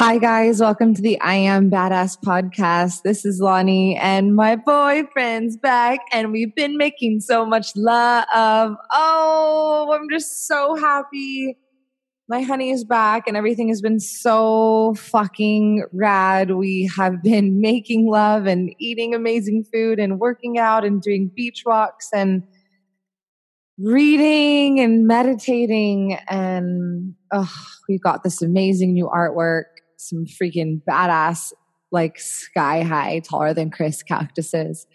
Hi, guys. Welcome to the I Am Badass podcast. This is Lani, and my boyfriend's back, and we've been making so much love. Oh, I'm just so happy. My honey is back, and everything has been so fucking rad. We have been making love and eating amazing food and working out and doing beach walks and reading and meditating. And we've got this amazing new artwork, some freaking badass, like sky high, taller than Chris cactuses.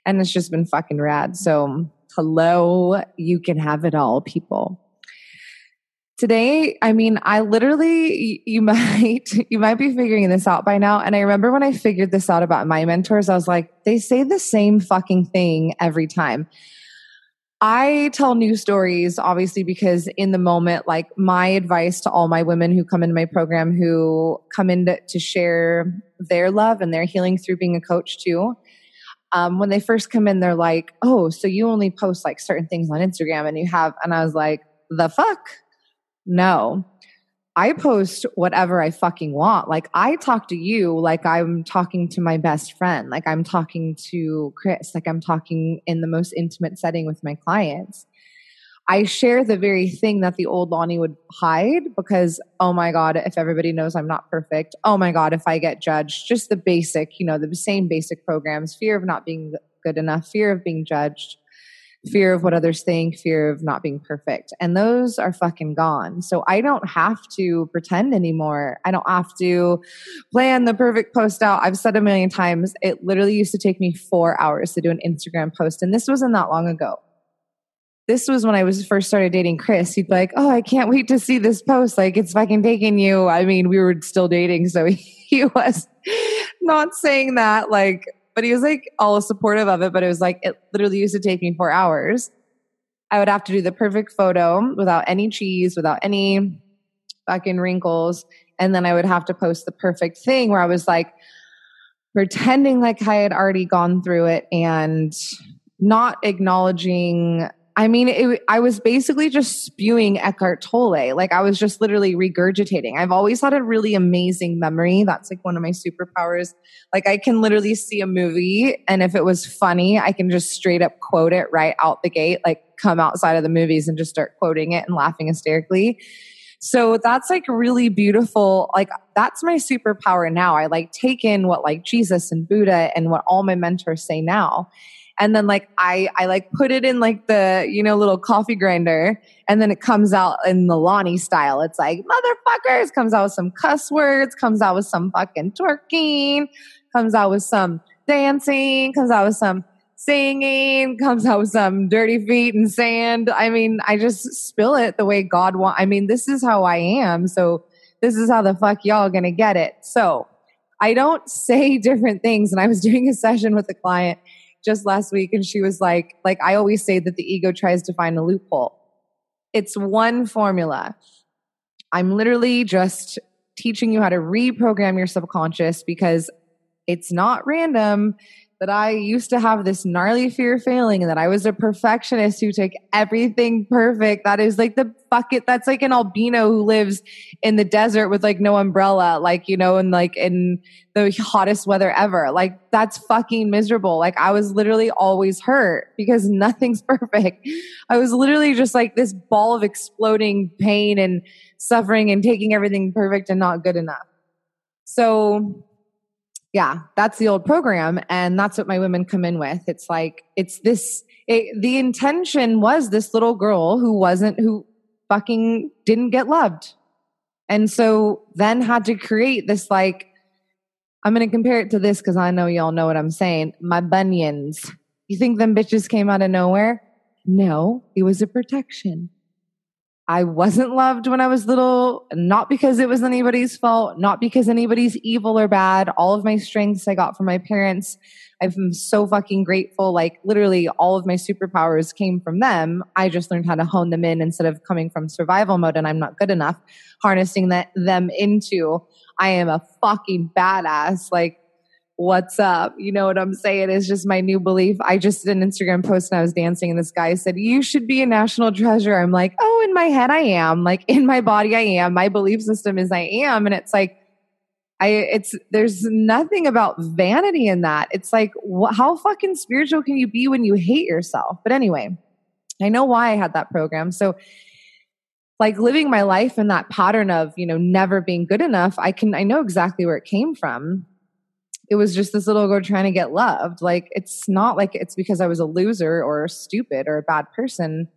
And it's just been fucking rad. So hello, you can have it all, people. Today, I literally, you might be figuring this out by now. And I remember when I figured this out about my mentors, I was like, they say the same fucking thing every time. I tell new stories, obviously, because in the moment, like my advice to all my women who come into my program, who come in to share their love and their healing through being a coach too. When they first come in, they're like, oh, so you only post like certain things on Instagram and I was like, the fuck? No, I post whatever I fucking want. Like I talk to you like I'm talking to my best friend, like I'm talking to Chris, like I'm talking in the most intimate setting with my clients. I share the very thing that the old Lani would hide because, oh my God, if everybody knows I'm not perfect, oh my God, if I get judged, just the basic, the same basic programs, fear of not being good enough, fear of being judged, fear of what others think, fear of not being perfect. And those are fucking gone. So I don't have to pretend anymore. I don't have to plan the perfect post out. I've said a million times, it literally used to take me 4 hours to do an Instagram post. And this wasn't that long ago. This was when I was first started dating Chris. He'd be like, oh, I can't wait to see this post. Like it's fucking taking you. We were still dating. So he was not saying that but he was like all supportive of it. But it was like, it literally used to take me 4 hours. I would have to do the perfect photo without any cheese, without any fucking wrinkles. And then I would have to post the perfect thing where I was like pretending like I had already gone through it and not acknowledging. I was basically just spewing Eckhart Tolle. Like I was just literally regurgitating. I've always had a really amazing memory. That's like one of my superpowers. Like I can literally see a movie, and if it was funny, I can just straight up quote it right out the gate, like come outside of the movies and just start quoting it and laughing hysterically. So that's like really beautiful. Like that's my superpower now. I like take in what like Jesus and Buddha and what all my mentors say now. And then like, I like put it in like the, little coffee grinder, and then it comes out in the Lani style. It's like, motherfuckers, comes out with some cuss words, comes out with some fucking twerking, comes out with some dancing, comes out with some singing, comes out with some dirty feet and sand. I just spill it the way God wants. This is how I am. So this is how the fuck y'all gonna get it. So I don't say different things. And I was doing a session with a client just last week, and she was like I always say that the ego tries to find a loophole. It's one formula. I'm literally just teaching you how to reprogram your subconscious, because it's not random that I used to have this gnarly fear of failing and that I was a perfectionist who took everything perfect. That is like the bucket. That's like an albino who lives in the desert with like no umbrella, and like in the hottest weather ever. Like that's fucking miserable. Like I was literally always hurt because nothing's perfect. I was literally just like this ball of exploding pain and suffering and taking everything perfect and not good enough. So yeah, that's the old program. And that's what my women come in with. It's like, the intention was this little girl who fucking didn't get loved. And so then had to create this, like, I'm going to compare it to this because I know y'all know what I'm saying. My bunions. You think them bitches came out of nowhere? No, it was a protection. I wasn't loved when I was little, not because it was anybody's fault, not because anybody's evil or bad. All of my strengths I got from my parents. I'm so fucking grateful. Like literally all of my superpowers came from them. I just learned how to hone them in instead of coming from survival mode and I'm not good enough, harnessing them into I am a fucking badass. Like, what's up? You know what I'm saying? It's just my new belief. I just did an Instagram post and I was dancing and this guy said, you should be a national treasure. I'm like, oh, in my head I am. Like in my body I am. My belief system is I am. And it's like, There's nothing about vanity in that. It's like, how fucking spiritual can you be when you hate yourself? But anyway, I know why I had that program. So like living my life in that pattern of, never being good enough, I know exactly where it came from. It was just this little girl trying to get loved. Like, it's not like it's because I was a loser or stupid or a bad person.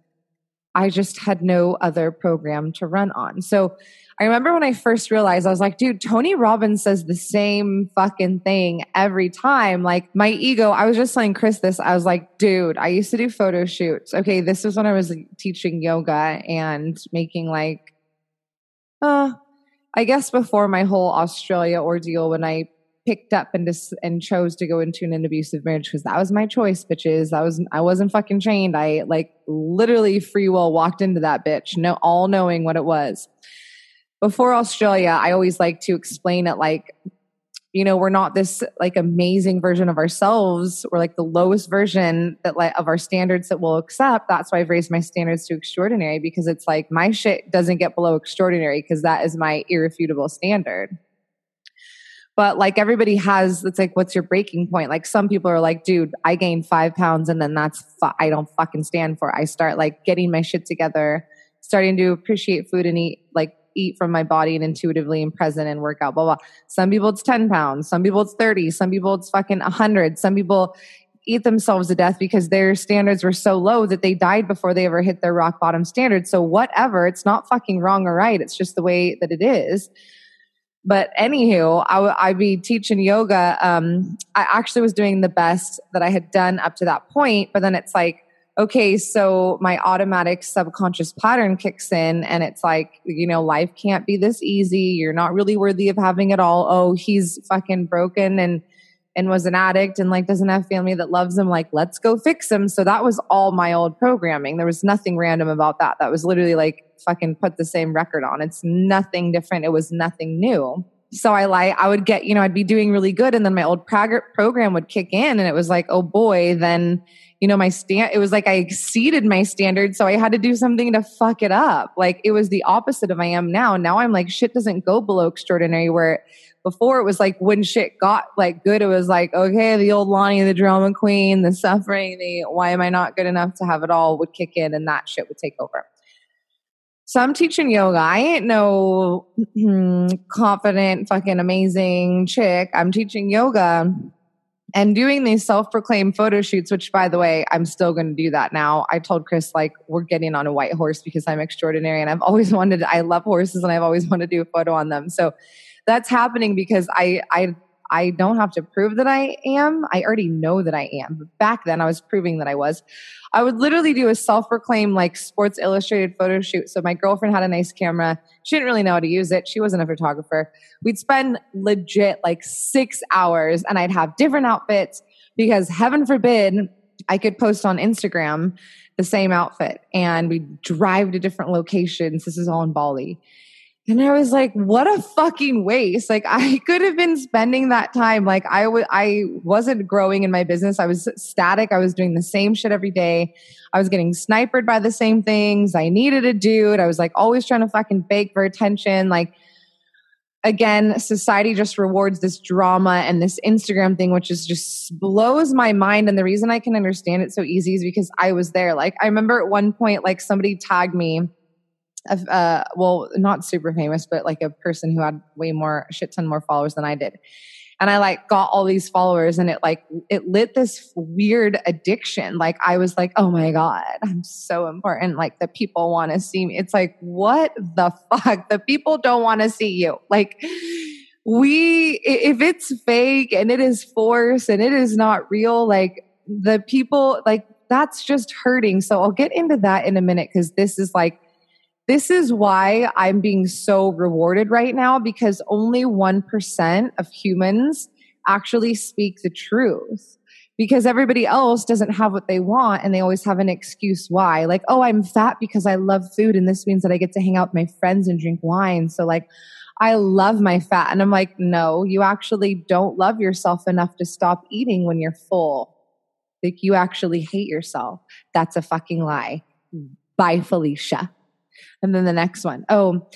I just had no other program to run on. So I remember when I first realized, I was like, dude, Tony Robbins says the same fucking thing every time. Like my ego, I was just telling Chris this. I was like, dude, I used to do photo shoots. Okay. This was when I was teaching yoga and making like, I guess before my whole Australia ordeal, when I picked up and chose to go into an abusive marriage, because that was my choice, bitches. I wasn't fucking trained. I like literally free will walked into that bitch, all knowing what it was. Before Australia, I always like to explain it like, we're not this like amazing version of ourselves. We're like the lowest version that like of our standards that we'll accept. That's why I've raised my standards to extraordinary, because it's like my shit doesn't get below extraordinary, because that is my irrefutable standard. But like everybody has, it's like, what's your breaking point? Like some people are like, dude, I gained 5 pounds and then I don't fucking stand for it. I start like getting my shit together, starting to appreciate food and eat from my body and intuitively and present and work out, blah, blah. Some people it's 10 pounds. Some people it's 30. Some people it's fucking 100. Some people eat themselves to death because their standards were so low that they died before they ever hit their rock bottom standard. So whatever, it's not fucking wrong or right. It's just the way that it is. But anywho, I'd be teaching yoga. I actually was doing the best that I had done up to that point. But then it's like, okay, so my automatic subconscious pattern kicks in and it's like, life can't be this easy. You're not really worthy of having it all. Oh, he's fucking broken and was an addict and like doesn't have family that loves him. Like, let's go fix him. So that was all my old programming. There was nothing random about that. That was literally like fucking put the same record on. It's nothing different. It was nothing new. So I would get, I'd be doing really good. And then my old program would kick in and it was like, oh boy, then, it was like I exceeded my standards. So I had to do something to fuck it up. Like it was the opposite of I am now. Now I'm like, shit doesn't go below extraordinary, where before it was like when shit got like good, it was like, okay, the old Lani, the drama queen, the suffering, why am I not good enough to have it all would kick in and that shit would take over. So I'm teaching yoga. I ain't no confident, fucking amazing chick. I'm teaching yoga and doing these self-proclaimed photo shoots, which by the way, I'm still going to do that now. I told Chris, like, we're getting on a white horse because I'm extraordinary and I love horses and I've always wanted to do a photo on them. So that's happening because I don't have to prove that I am. I already know that I am. But back then I was proving that I was. I would literally do a self-proclaimed like Sports Illustrated photo shoot. So my girlfriend had a nice camera. She didn't really know how to use it. She wasn't a photographer. We'd spend legit like 6 hours and I'd have different outfits because heaven forbid I could post on Instagram the same outfit, and we'd drive to different locations. This is all in Bali. And I was like, what a fucking waste. Like I could have been spending that time. Like I wasn't growing in my business. I was static. I was doing the same shit every day. I was getting sniped by the same things. I needed a dude. I was like always trying to fucking beg for attention. Like again, society just rewards this drama and this Instagram thing, which is just blows my mind. And the reason I can understand it so easy is because I was there. Like I remember at one point, like somebody tagged me, well, not super famous, but like a person who had shit ton more followers than I did. And I like got all these followers and it lit this weird addiction. Like I was like, oh my God, I'm so important. Like the people want to see me. It's like, what the fuck? The people don't want to see you. Like if it's fake and it is forced and it is not real, like the people, like that's just hurting. So I'll get into that in a minute. Cause this is why I'm being so rewarded right now, because only 1% of humans actually speak the truth, because everybody else doesn't have what they want and they always have an excuse why. Like, oh, I'm fat because I love food and this means that I get to hang out with my friends and drink wine. So like, I love my fat. And I'm like, no, you actually don't love yourself enough to stop eating when you're full. Like you actually hate yourself. That's a fucking lie. Bye, Felicia. And then the next one. Oh,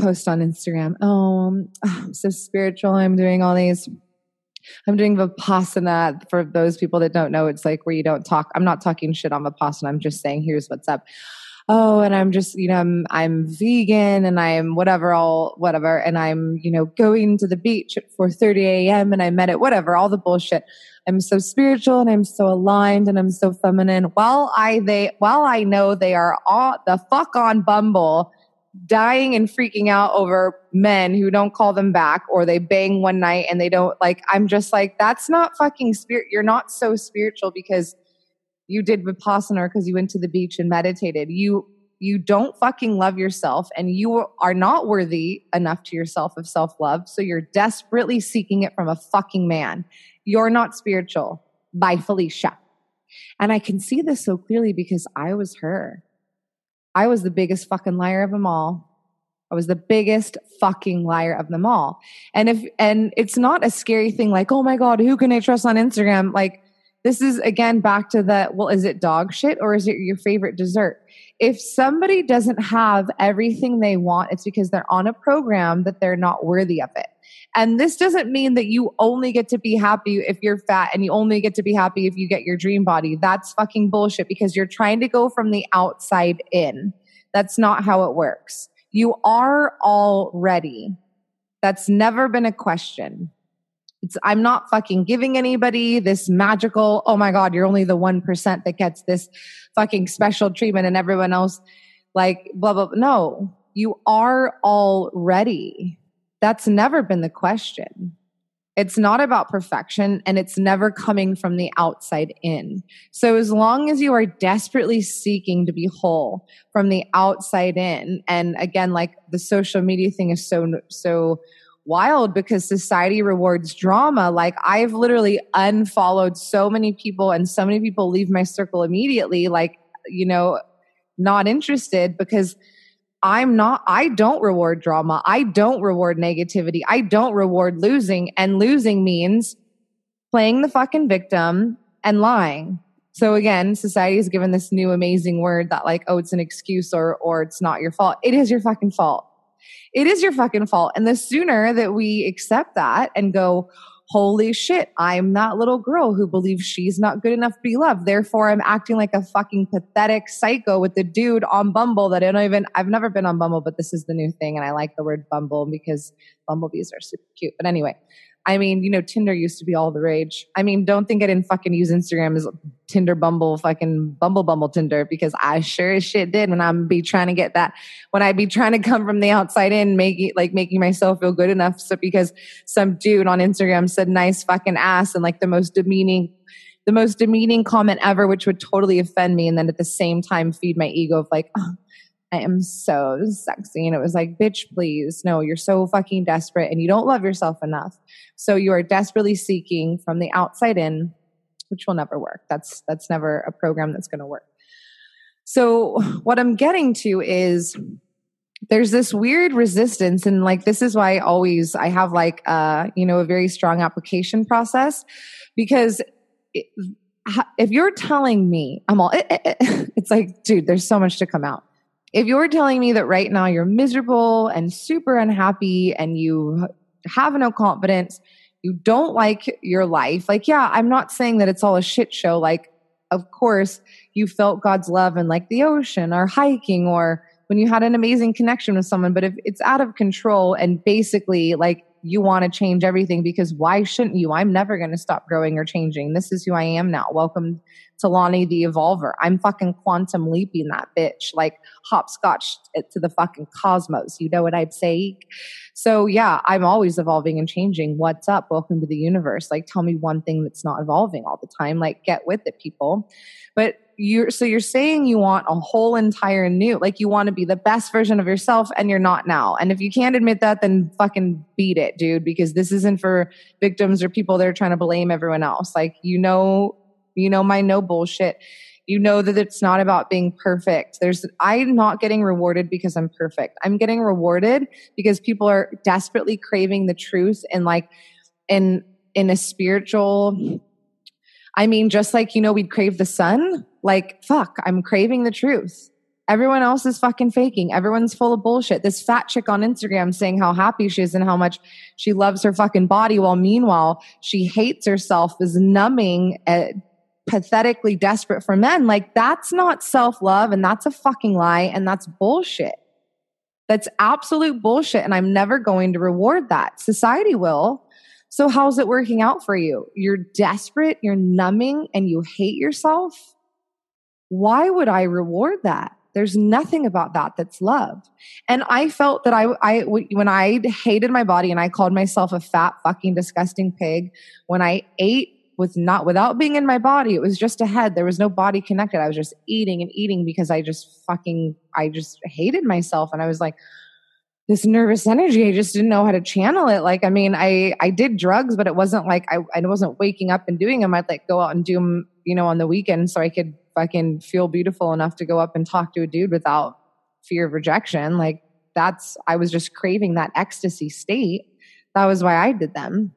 post on Instagram. I'm so spiritual. I'm doing vipassana. For those people that don't know, it's like where you don't talk. I'm not talking shit on vipassana. I'm just saying, here's what's up. Oh, and I'm just, I'm vegan and I'm whatever. And I'm, going to the beach at 4:30 a.m. and I met it, whatever, all the bullshit. I'm so spiritual and I'm so aligned and I'm so feminine. While I know they are all the fuck on Bumble, dying and freaking out over men who don't call them back, or they bang one night and they don't, like, I'm just like, that's not fucking spirit. You're not so spiritual because you did vipassana or because you went to the beach and meditated. You don't fucking love yourself, and you are not worthy enough to yourself of self-love. So you're desperately seeking it from a fucking man. You're not spiritual. By Felicia. And I can see this so clearly because I was her. I was the biggest fucking liar of them all. I was the biggest fucking liar of them all. And it's not a scary thing like, oh my God, who can I trust on Instagram? Like, this is again back to the, well, is it dog shit or is it your favorite dessert? If somebody doesn't have everything they want, it's because they're on a program that they're not worthy of it. And this doesn't mean that you only get to be happy if you're fat and you only get to be happy if you get your dream body. That's fucking bullshit because you're trying to go from the outside in. That's not how it works. You are already. That's never been a question. I'm not fucking giving anybody this magical, oh my God, you're only the 1% that gets this fucking special treatment and everyone else like blah, blah, blah. No, you are already. That's never been the question. It's not about perfection and it's never coming from the outside in. So as long as you are desperately seeking to be whole from the outside in, and again, like the social media thing is so wild because society rewards drama. Like I've literally unfollowed so many people and so many people leave my circle immediately, like, not interested because I don't reward drama. I don't reward negativity. I don't reward losing. And losing means playing the fucking victim and lying. So again, society has given this new amazing word that like, oh, it's an excuse or it's not your fault. It is your fucking fault. It is your fucking fault. And the sooner that we accept that and go, holy shit, I'm that little girl who believes she's not good enough to be loved. Therefore, I'm acting like a fucking pathetic psycho with the dude on Bumble that I've never been on Bumble, but this is the new thing. And I like the word Bumble because bumblebees are super cute. But anyway, I mean, Tinder used to be all the rage. I mean, don't think I didn't fucking use Instagram as Tinder, Bumble, fucking Bumble Tinder, because I sure as shit did when I'd be trying to come from the outside in, making myself feel good enough. So because some dude on Instagram said nice fucking ass and like the most demeaning comment ever, which would totally offend me. And then at the same time feed my ego of like, oh, I am so sexy. And it was like, bitch, please. No, you're so fucking desperate and you don't love yourself enough. So you are desperately seeking from the outside in, which will never work. That's never a program that's going to work. So what I'm getting to is there's this weird resistance. And like, this is why I have like, a very strong application process, because if you're telling me it's like, dude, there's so much to come out. If you're telling me that right now you're miserable and super unhappy and you have no confidence, you don't like your life, like, yeah, I'm not saying that it's all a shit show. Like, of course, you felt God's love in like the ocean or hiking or when you had an amazing connection with someone. But if it's out of control and basically like you want to change everything, because why shouldn't you? I'm never going to stop growing or changing. This is who I am now. Welcome to Lani the Evolver. I'm fucking quantum leaping that bitch, like hopscotch it to the fucking cosmos. You know what I'm saying? So yeah, I'm always evolving and changing. What's up? Welcome to the universe. Like, tell me one thing that's not evolving all the time. Like, get with it, people. But you're saying you want a whole entire new, like you want to be the best version of yourself and you're not now. And if you can't admit that, then fucking beat it, dude, because this isn't for victims or people that are trying to blame everyone else. Like, my no bullshit. You know that it's not about being perfect. I'm not getting rewarded because I'm perfect. I'm getting rewarded because people are desperately craving the truth and like in a spiritual, I mean, just like, we'd crave the sun. Like, fuck, I'm craving the truth. Everyone else is fucking faking. Everyone's full of bullshit. This fat chick on Instagram saying how happy she is and how much she loves her fucking body, while meanwhile she hates herself, is numbing, pathetically desperate for men. Like, that's not self-love, and that's a fucking lie, and that's bullshit. That's absolute bullshit, and I'm never going to reward that. Society will. So how's it working out for you? You're desperate, you're numbing, and you hate yourself? Why would I reward that? There's nothing about that that's love. And I felt that when I hated my body and I called myself a fat, fucking disgusting pig, when I ate without being in my body, it was just a head. There was no body connected. I was just eating and eating because I just hated myself. And I was like, this nervous energy, I just didn't know how to channel it. Like, I mean, I did drugs, but it wasn't like I wasn't waking up and doing them. I'd like go out and do them, on the weekend so I could fucking feel beautiful enough to go up and talk to a dude without fear of rejection. Like, I was just craving that ecstasy state. That was why I did them.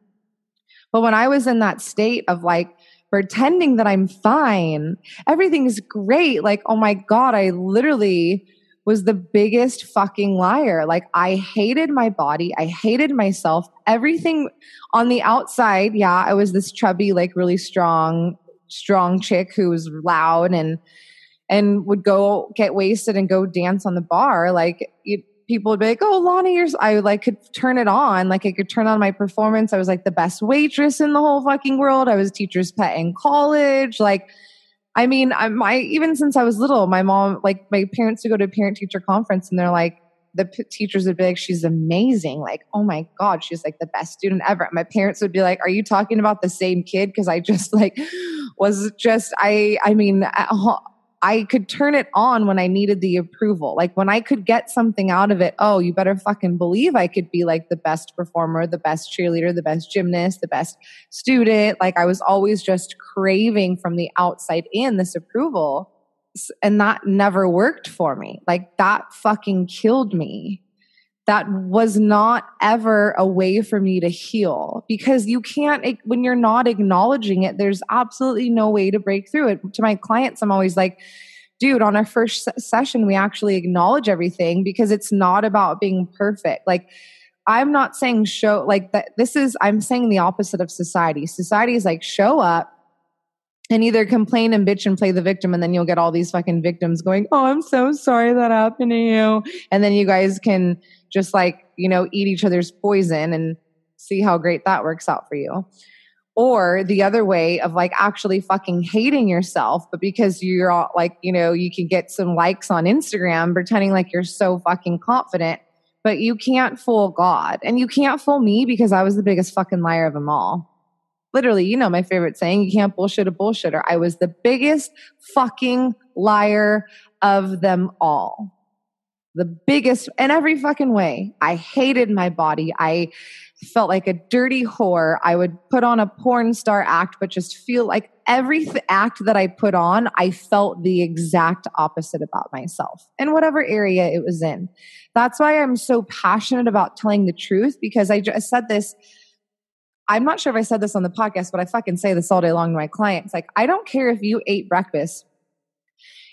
But when I was in that state of like pretending that I'm fine, everything's great. Like, oh my God, I literally was the biggest fucking liar. Like, I hated my body. I hated myself. Everything on the outside. Yeah, I was this chubby, like really strong chick who was loud and would go get wasted and go dance on the bar. Like, people would be like, oh, Lani, I like could turn it on. Like, I could turn on my performance. I was like the best waitress in the whole fucking world. I was a teacher's pet in college. Like, I mean, even since I was little, my mom, like my parents would go to a parent teacher conference and they're like, the teachers would be like, she's amazing. Like, oh my God, she's like the best student ever. My parents would be like, are you talking about the same kid? Cause I just like, I could turn it on when I needed the approval. Like, when I could get something out of it, oh, you better fucking believe I could be like the best performer, the best cheerleader, the best gymnast, the best student. Like, I was always just craving from the outside in this approval. And that never worked for me. Like, that fucking killed me. That was not ever a way for me to heal, because you can't, when you're not acknowledging it, there's absolutely no way to break through it. To my clients, I'm always like, dude, on our first session, we actually acknowledge everything, because it's not about being perfect. Like, I'm not saying show like that. I'm saying the opposite of society. Society is like, show up and either complain and bitch and play the victim. And then you'll get all these fucking victims going, oh, I'm so sorry that happened to you. And then you guys can just like, eat each other's poison and see how great that works out for you. Or the other way of like actually fucking hating yourself, but because you're all like, you can get some likes on Instagram pretending like you're so fucking confident, but you can't fool God. And you can't fool me, because I was the biggest fucking liar of them all. Literally, my favorite saying, you can't bullshit a bullshitter. I was the biggest fucking liar of them all. The biggest in every fucking way. I hated my body. I felt like a dirty whore. I would put on a porn star act, but just feel like every act that I put on, I felt the exact opposite about myself in whatever area it was in. That's why I'm so passionate about telling the truth, because I just said this. I'm not sure if I said this on the podcast, but I fucking say this all day long to my clients. Like, I don't care if you ate breakfast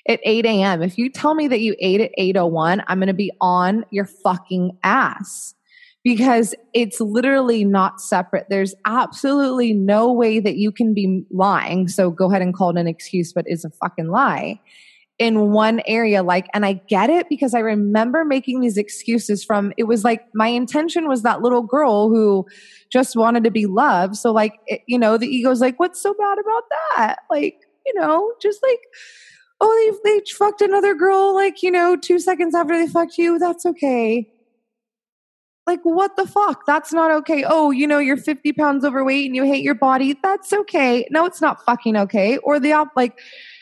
at 8 a.m. If you tell me that you ate at 8:01, I'm going to be on your fucking ass, because it's literally not separate. There's absolutely no way that you can be lying. So go ahead and call it an excuse, but it's a fucking lie in one area. Like, and I get it, because I remember making these excuses it was like my intention was that little girl who just wanted to be loved. So like, the ego's like, what's so bad about that? Like, just like, oh, they fucked another girl, like, 2 seconds after they fucked you. That's okay. Like, what the fuck? That's not okay. Oh, you're 50 pounds overweight and you hate your body. That's okay. No, it's not fucking okay. Or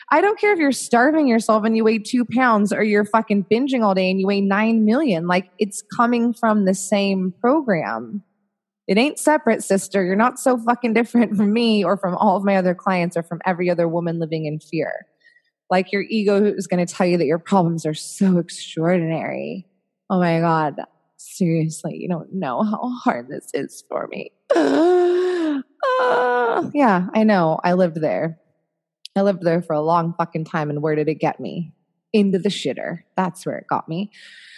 I don't care if you're starving yourself and you weigh 2 pounds, or you're fucking binging all day and you weigh 9 million. Like, it's coming from the same program. It ain't separate, sister. You're not so fucking different from me or from all of my other clients or from every other woman living in fear. Like, your ego is going to tell you that your problems are so extraordinary. Oh my God. Seriously, you don't know how hard this is for me. Yeah, I know. I lived there. I lived there for a long fucking time, and where did it get me? into the shitter. That's where it got me.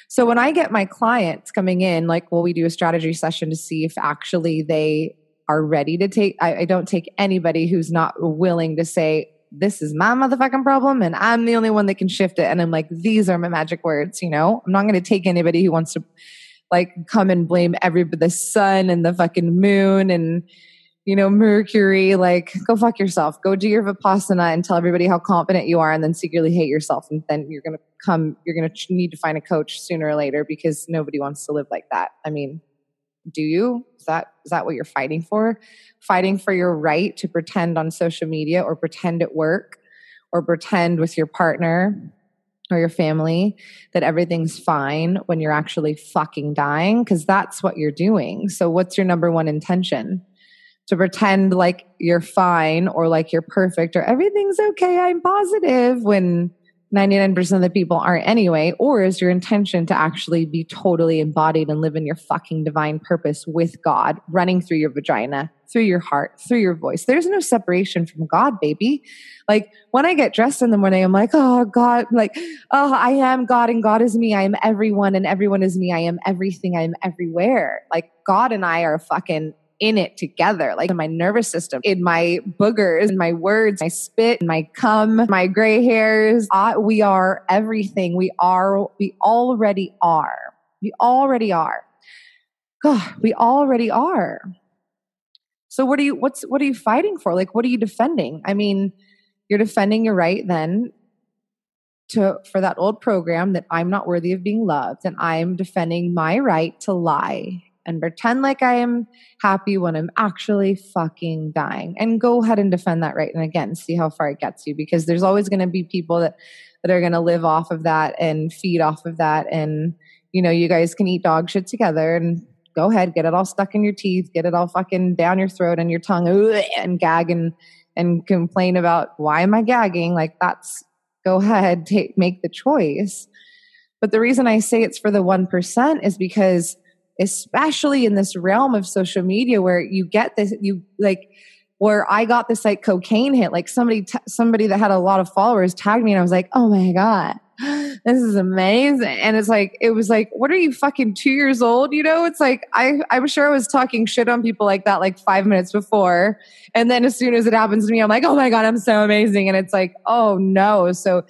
So when I get my clients coming in, like, well, we do a strategy session to see if actually they are ready to take, I don't take anybody who's not willing to say, this is my motherfucking problem and I'm the only one that can shift it. And I'm like, these are my magic words, you know? I'm not going to take anybody who wants to like come and blame the sun and the fucking moon and, you know, Mercury. Like, go fuck yourself. Go do your vipassana and tell everybody how confident you are and then secretly hate yourself. And then you're going to need to find a coach sooner or later because nobody wants to live like that. I mean, do you? Is that what you're fighting for? Fighting for your right to pretend on social media or pretend at work or pretend with your partner or your family that everything's fine when you're actually fucking dying? Because that's what you're doing. So what's your number one intention? To pretend like you're fine or like you're perfect or everything's okay, I'm positive, when 99% of the people aren't anyway? Or is your intention to actually be totally embodied and live in your fucking divine purpose with God running through your vagina, through your heart, through your voice? There's no separation from God, baby. Like when I get dressed in the morning, I'm like, oh God, like, oh, I am God and God is me. I am everyone and everyone is me. I am everything. I am everywhere. Like God and I are fucking in it together, like in my nervous system, in my boogers, in my words, my spit, my cum, my gray hairs. We are everything. We already are. We already are. God, we already are. So what are you fighting for? Like, what are you defending? I mean, you're defending your right then for that old program that I'm not worthy of being loved. And I'm defending my right to lie and pretend like I am happy when I'm actually fucking dying. And go ahead and defend that right. And again, see how far it gets you, because there's always going to be people that are going to live off of that and feed off of that. And, you know, you guys can eat dog shit together and go ahead, get it all stuck in your teeth, get it all fucking down your throat and your tongue and gag and complain about why am I gagging? Like go ahead, make the choice. But the reason I say it's for the 1% is because especially in this realm of social media where you get this, where I got this like cocaine hit, like somebody that had a lot of followers tagged me and I was like, oh my God, this is amazing. And it was like, what are you, fucking 2 years old? You know, it's like, I'm sure I was talking shit on people like that, like 5 minutes before. And then as soon as it happens to me, I'm like, oh my God, I'm so amazing. And it's like, oh no. So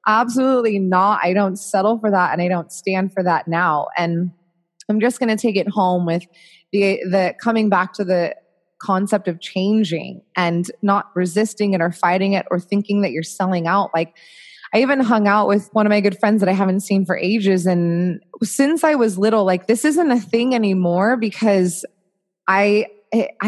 absolutely not. I don't settle for that. And I don't stand for that now. And I'm just going to take it home with the coming back to the concept of changing and not resisting it or fighting it or thinking that you're selling out. Like I even hung out with one of my good friends that I haven't seen for ages. And since I was little, like this isn't a thing anymore because I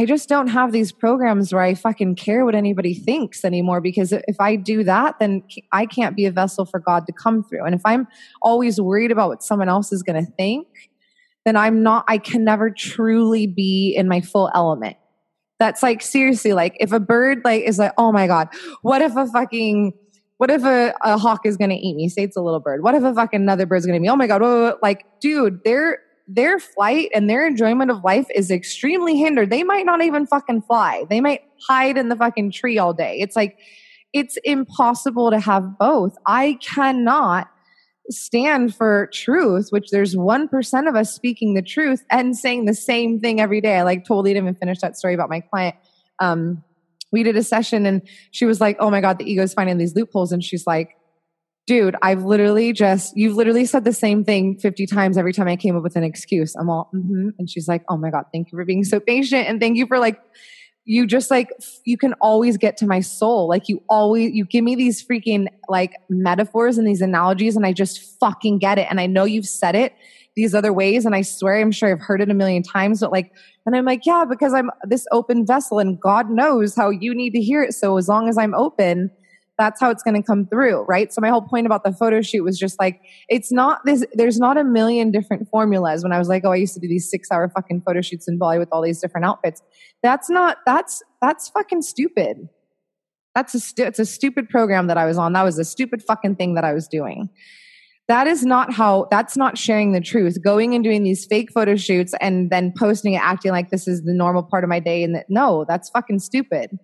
just don't have these programs where I fucking care what anybody thinks anymore, because if I do that, then I can't be a vessel for God to come through. And if I'm always worried about what someone else is going to think, then I can never truly be in my full element. That's like, seriously, like if a bird like is like, oh my God, what if a hawk is going to eat me? Say it's a little bird. What if a fucking another bird's going to eat me? Oh my God. Whoa. Like, dude, their flight and their enjoyment of life is extremely hindered. They might not even fucking fly. They might hide in the fucking tree all day. It's like, it's impossible to have both. I cannot stand for truth, which there's 1% of us speaking the truth and saying the same thing every day. I like totally didn't even finish that story about my client. We did a session and she was like, oh my God, the ego's finding these loopholes. And she's like, dude, you've literally said the same thing 50 times every time I came up with an excuse. I'm all, And she's like, oh my God, thank you for being so patient. And thank you for you just you can always get to my soul. Like you give me these freaking like metaphors and these analogies and I just fucking get it. And I know you've said it these other ways. And I swear, I'm sure I've heard it a million times, but and I'm like, yeah, because I'm this open vessel and God knows how you need to hear it. So as long as I'm open, that's how it's going to come through. Right. So my whole point about the photo shoot was just like, it's not this, there's not a million different formulas. When I was like, oh, I used to do these 6-hour fucking photo shoots in Bali with all these different outfits. That's fucking stupid. It's a stupid program that I was on. That was a stupid fucking thing that I was doing. That's not sharing the truth. Going and doing these fake photo shoots and then posting it, acting like this is the normal part of my day. And no, that's fucking stupid.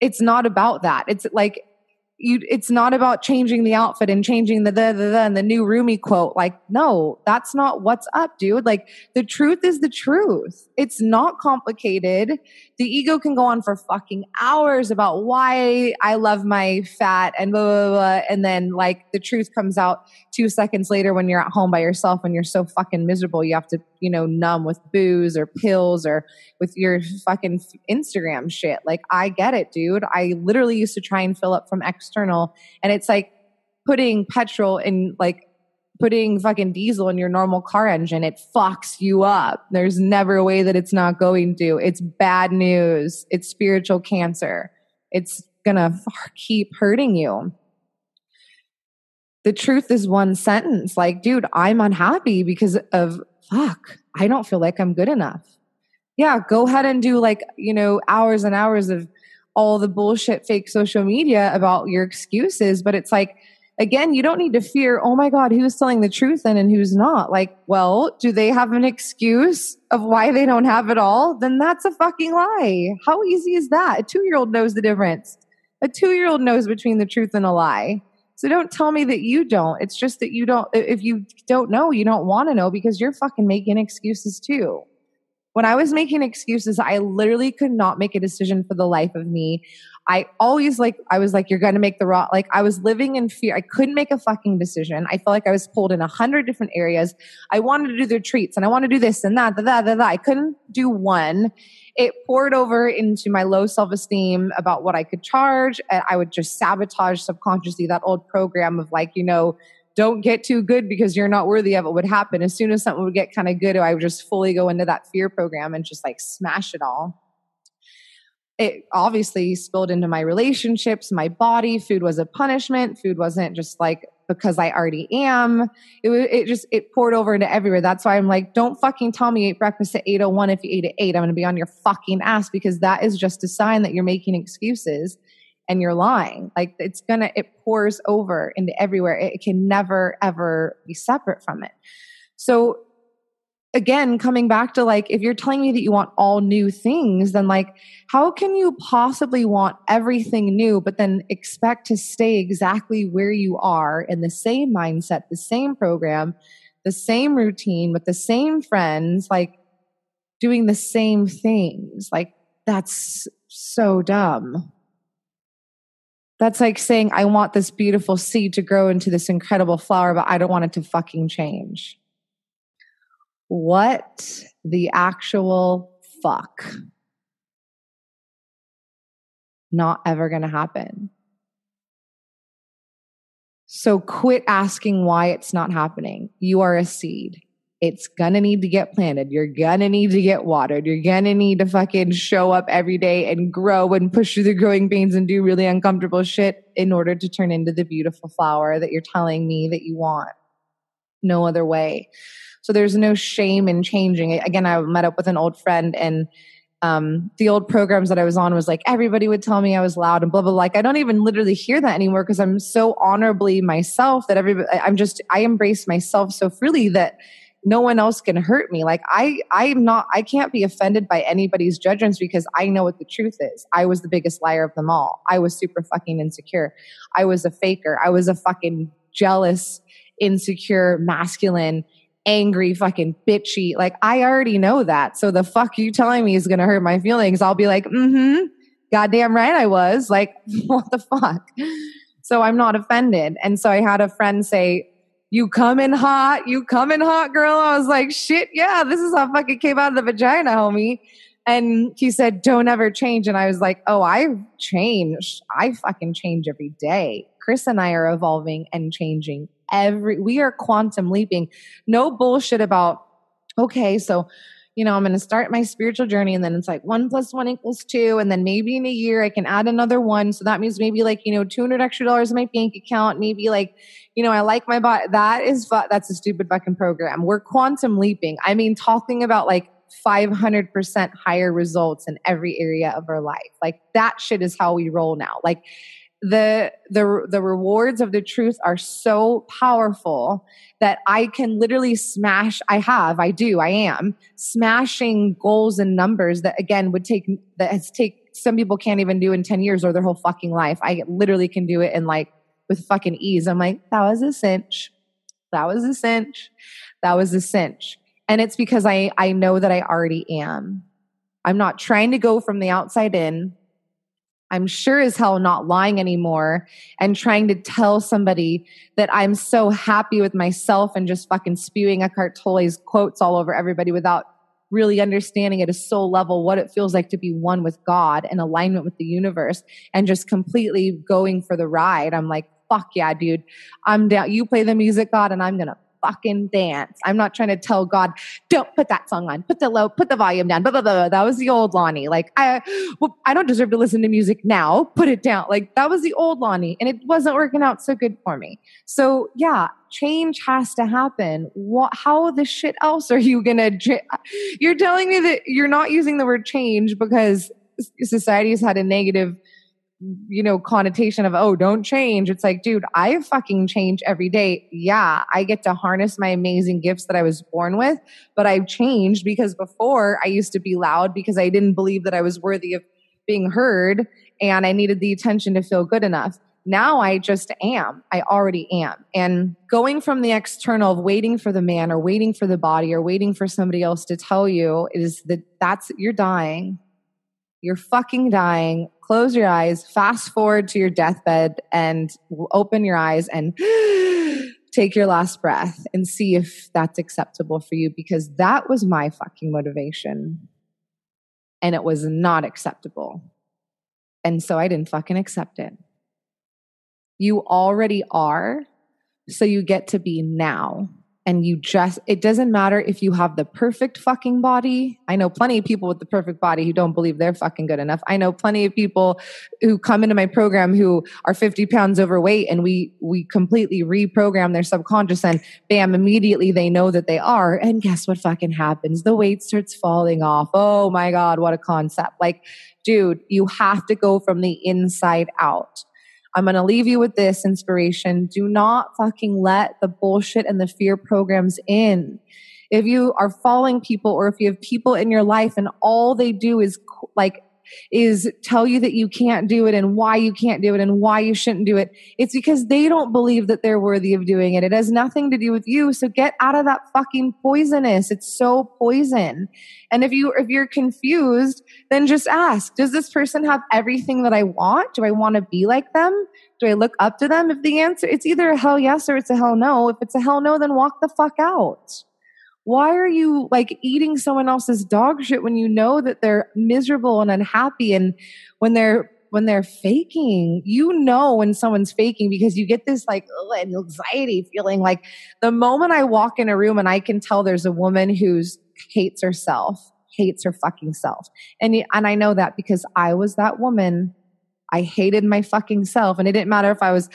It's not about that. It's like, it's not about changing the outfit and changing the and the new Rumi quote. Like, no, that's not what's up, dude. Like, the truth is the truth. It's not complicated. The ego can go on for fucking hours about why I love my fat and blah, blah, blah. And then like the truth comes out 2 seconds later when you're at home by yourself and you're so fucking miserable. You have to, numb with booze or pills or with your fucking Instagram shit. Like, I get it, dude. I literally used to try and fill up from external, and it's like putting petrol in, like putting fucking diesel in your normal car engine. It fucks you up. There's never a way that it's not going to. It's bad news. It's spiritual cancer. It's gonna keep hurting you. The truth is one sentence. Like, dude, I'm unhappy because of I don't feel like I'm good enough. Yeah, go ahead and do hours and hours of all the bullshit fake social media about your excuses. But it's like, again, you don't need to fear, oh my God, who's telling the truth and who's not? Like, well, do they have an excuse of why they don't have it all? Then that's a fucking lie. How easy is that? A 2-year-old knows the difference. A 2-year-old knows between the truth and a lie. So don't tell me that you don't. It's just that you don't. If you don't know, you don't want to know because you're fucking making excuses too. When I was making excuses, I literally could not make a decision for the life of me. I was like, you're going to make the wrong, I was living in fear. I couldn't make a fucking decision. I felt like I was pulled in 100 different areas. I wanted to do the retreats and I want to do this and that. I couldn't do one. It poured over into my low self-esteem about what I could charge. And I would just sabotage subconsciously that old program of don't get too good because you're not worthy of it would happen. As soon as something would get kind of good, I would just fully go into that fear program and just smash it all. It obviously spilled into my relationships, my body. Food was a punishment. Food wasn't just because I already am. It poured over into everywhere. That's why I'm like, don't fucking tell me you ate breakfast at 8:01 if you ate at 8. I'm going to be on your fucking ass because that is just a sign that you're making excuses. And you're lying. It pours over into everywhere. It can never, ever be separate from it. So again, coming back to if you're telling me that you want all new things, then how can you possibly want everything new, but then expect to stay exactly where you are in the same mindset, the same program, the same routine with the same friends, doing the same things? That's so dumb. That's like saying, I want this beautiful seed to grow into this incredible flower, but I don't want it to fucking change. What the actual fuck? Not ever going to happen. So quit asking why it's not happening. You are a seed. It's gonna need to get planted. You're gonna need to get watered. You're gonna need to fucking show up every day and grow and push through the growing pains and do really uncomfortable shit in order to turn into the beautiful flower that you're telling me that you want. No other way. So there's no shame in changing it. Again, I met up with an old friend, and the old programs that I was on was everybody would tell me I was loud and blah, blah, blah. I don't even literally hear that anymore because I'm so honorably myself that I embrace myself so freely that no one else can hurt me. I can't be offended by anybody's judgments because I know what the truth is. I was the biggest liar of them all. I was super fucking insecure. I was a faker. I was a fucking jealous, insecure, masculine, angry, fucking bitchy. I already know that. So the fuck you telling me is going to hurt my feelings. I'll be like, goddamn right I was. What the fuck? So I'm not offended. And so I had a friend say, you coming hot, girl. I was like, shit, yeah, this is how fucking came out of the vagina, homie. And he said, don't ever change. And I was like, oh, I've changed. I fucking change every day. Chris and I are evolving and changing we are quantum leaping. No bullshit about, okay, so, I'm going to start my spiritual journey, and then it's 1 + 1 = 2. And then maybe in a year I can add another 1. So that means maybe $200 extra in my bank account. Maybe I like my body. That's a stupid fucking program. We're quantum leaping. I mean, talking about 500% higher results in every area of our life. That shit is how we roll now. The rewards of the truth are so powerful that I can literally I am smashing goals and numbers that again some people can't even do in 10 years or their whole fucking life. I literally can do it in like with fucking ease. I'm like, that was a cinch. That was a cinch. That was a cinch. And it's because I know that I already am. I'm not trying to go from the outside in. I'm sure as hell not lying anymore and trying to tell somebody that I'm so happy with myself and just fucking spewing Eckhart Tolle's quotes all over everybody without really understanding at a soul level what it feels like to be one with God and alignment with the universe and just completely going for the ride. I'm like, fuck yeah, dude. I'm down. You play the music, God, and I'm going to fucking dance. I'm not trying to tell God, don't put that song on, put the volume down, blah, blah, blah. That was the old Lani. Like, I don't deserve to listen to music now. Put it down. Like, that was the old Lani, and it wasn't working out so good for me. So yeah, change has to happen. How the shit else are you going to, you're telling me that you're not using the word change because society has had a negative connotation of, oh, don't change. It's like, dude, I fucking change every day. Yeah, I get to harness my amazing gifts that I was born with, but I've changed because before I used to be loud because I didn't believe that I was worthy of being heard and I needed the attention to feel good enough. Now I just am. I already am. And going from the external of waiting for the man or waiting for the body or waiting for somebody else to tell you is that's you're dying. You're fucking dying. Close your eyes, fast forward to your deathbed and open your eyes and take your last breath and see if that's acceptable for you, because that was my fucking motivation and it was not acceptable. And so I didn't fucking accept it. You already are, so you get to be now. And it doesn't matter if you have the perfect fucking body. I know plenty of people with the perfect body who don't believe they're fucking good enough. I know plenty of people who come into my program who are 50 pounds overweight and we completely reprogram their subconscious and bam, immediately they know that they are. And guess what fucking happens? The weight starts falling off. Oh my God, what a concept. Like, dude, you have to go from the inside out. I'm going to leave you with this inspiration. Do not fucking let the bullshit and the fear programs in. If you are following people or if you have people in your life and all they do is tell you that you can't do it and why you can't do it and why you shouldn't do it, it's because they don't believe that they're worthy of doing it. It has nothing to do with you. So get out of that fucking poisonous. It's so poison. And if you're confused, then just ask, does this person have everything that I want? Do I want to be like them? Do I look up to them? If the answer, it's either a hell yes or it's a hell no. If it's a hell no, then walk the fuck out. Why are you like eating someone else's dog shit when you know that they're miserable and unhappy? And when they're faking, when someone's faking because you get this like anxiety feeling. Like the moment I walk in a room and I can tell there's a woman who's hates her fucking self. And I know that because I was that woman. I hated my fucking self. And it didn't matter if I was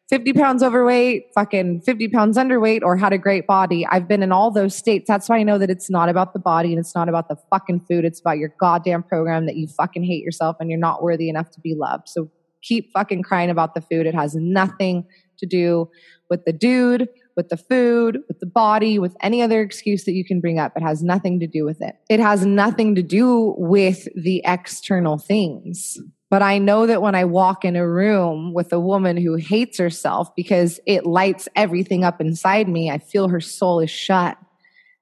50 pounds overweight, fucking 50 pounds underweight, or had a great body. I've been in all those states. That's why I know that it's not about the body and it's not about the fucking food. It's about your goddamn program that you fucking hate yourself and you're not worthy enough to be loved. So keep fucking crying about the food. It has nothing to do with the dude, with the food, with the body, with any other excuse that you can bring up. It has nothing to do with it. It has nothing to do with the external things. But I know that when I walk in a room with a woman who hates herself because it lights everything up inside me, I feel her soul is shut.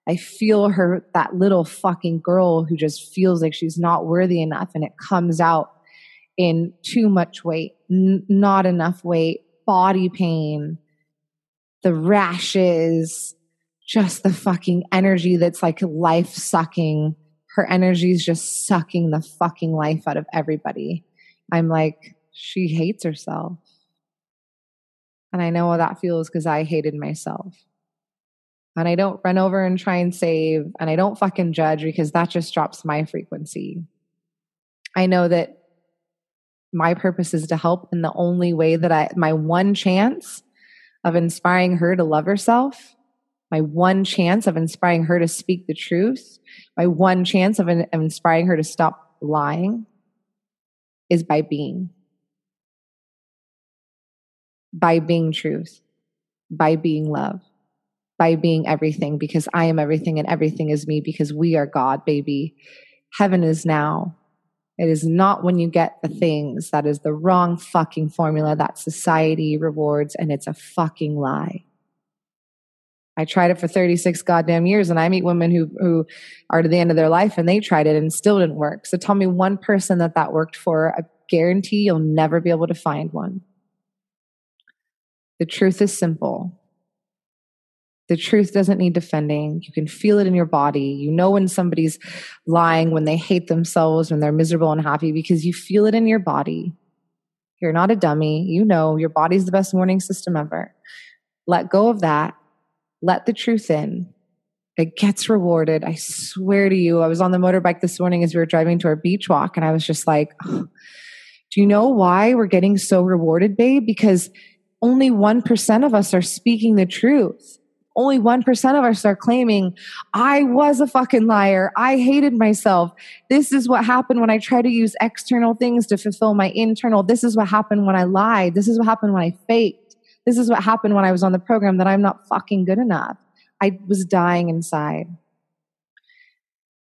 I feel that little fucking girl who just feels like she's not worthy enough, and it comes out in too much weight, not enough weight, body pain, the rashes, just the fucking energy that's like life sucking. Her energy is just sucking the fucking life out of everybody. I'm like, she hates herself. And I know how that feels because I hated myself. And I don't run over and try and save. And I don't fucking judge because that just drops my frequency. I know that my purpose is to help in the only way that my one chance of inspiring her to love herself, my one chance of inspiring her to speak the truth, my one chance of inspiring her to stop lying is by being truth, by being love, by being everything, because I am everything and everything is me, because we are God, baby. Heaven is now. It is not when you get the things. That is the wrong fucking formula that society rewards, and it's a fucking lie. I tried it for 36 goddamn years, and I meet women who are to the end of their life and they tried it and still didn't work. So tell me one person that worked for. I guarantee you'll never be able to find one. The truth is simple. The truth doesn't need defending. You can feel it in your body. You know when somebody's lying, when they hate themselves, when they're miserable and happy, because you feel it in your body. You're not a dummy. You know your body's the best warning system ever. Let go of that. Let the truth in. It gets rewarded. I swear to you, I was on the motorbike this morning as we were driving to our beach walk, and I was just like, oh, do you know why we're getting so rewarded, babe? Because only 1% of us are speaking the truth. Only 1% of us are claiming, I was a fucking liar. I hated myself. This is what happened when I tried to use external things to fulfill my internal. This is what happened when I lied. This is what happened when I faked. This is what happened when I was on the program, that I'm not fucking good enough. I was dying inside.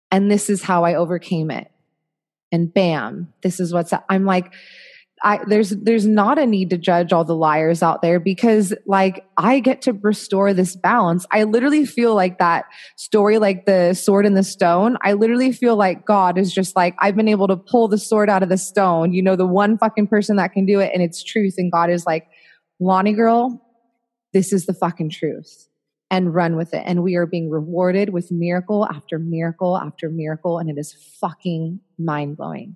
And this is how I overcame it. And bam, this is what's, I'm like, there's not a need to judge all the liars out there, because like I get to restore this balance. I literally feel like that story, like the sword and the stone. I literally feel like God is just like, I've been able to pull the sword out of the stone, you know, the one fucking person that can do it, and it's truth. And God is like, Lani girl, this is the fucking truth, and run with it. And we are being rewarded with miracle after miracle after miracle. And it is fucking mind blowing.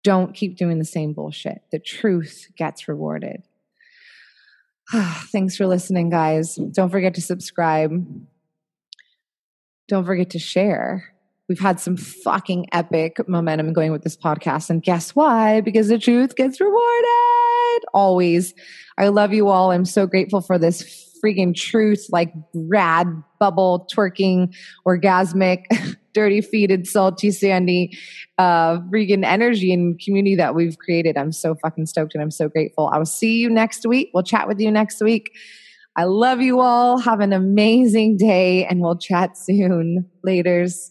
Don't keep doing the same bullshit. The truth gets rewarded. Thanks for listening, guys. Don't forget to subscribe. Don't forget to share. We've had some fucking epic momentum going with this podcast. And guess why? Because the truth gets rewarded. Always. I love you all. I'm so grateful for this freaking truth, like rad, bubble, twerking, orgasmic, dirty feeted, salty, sandy, freaking energy and community that we've created. I'm so fucking stoked and I'm so grateful. I will see you next week. We'll chat with you next week. I love you all. Have an amazing day and we'll chat soon. Laters.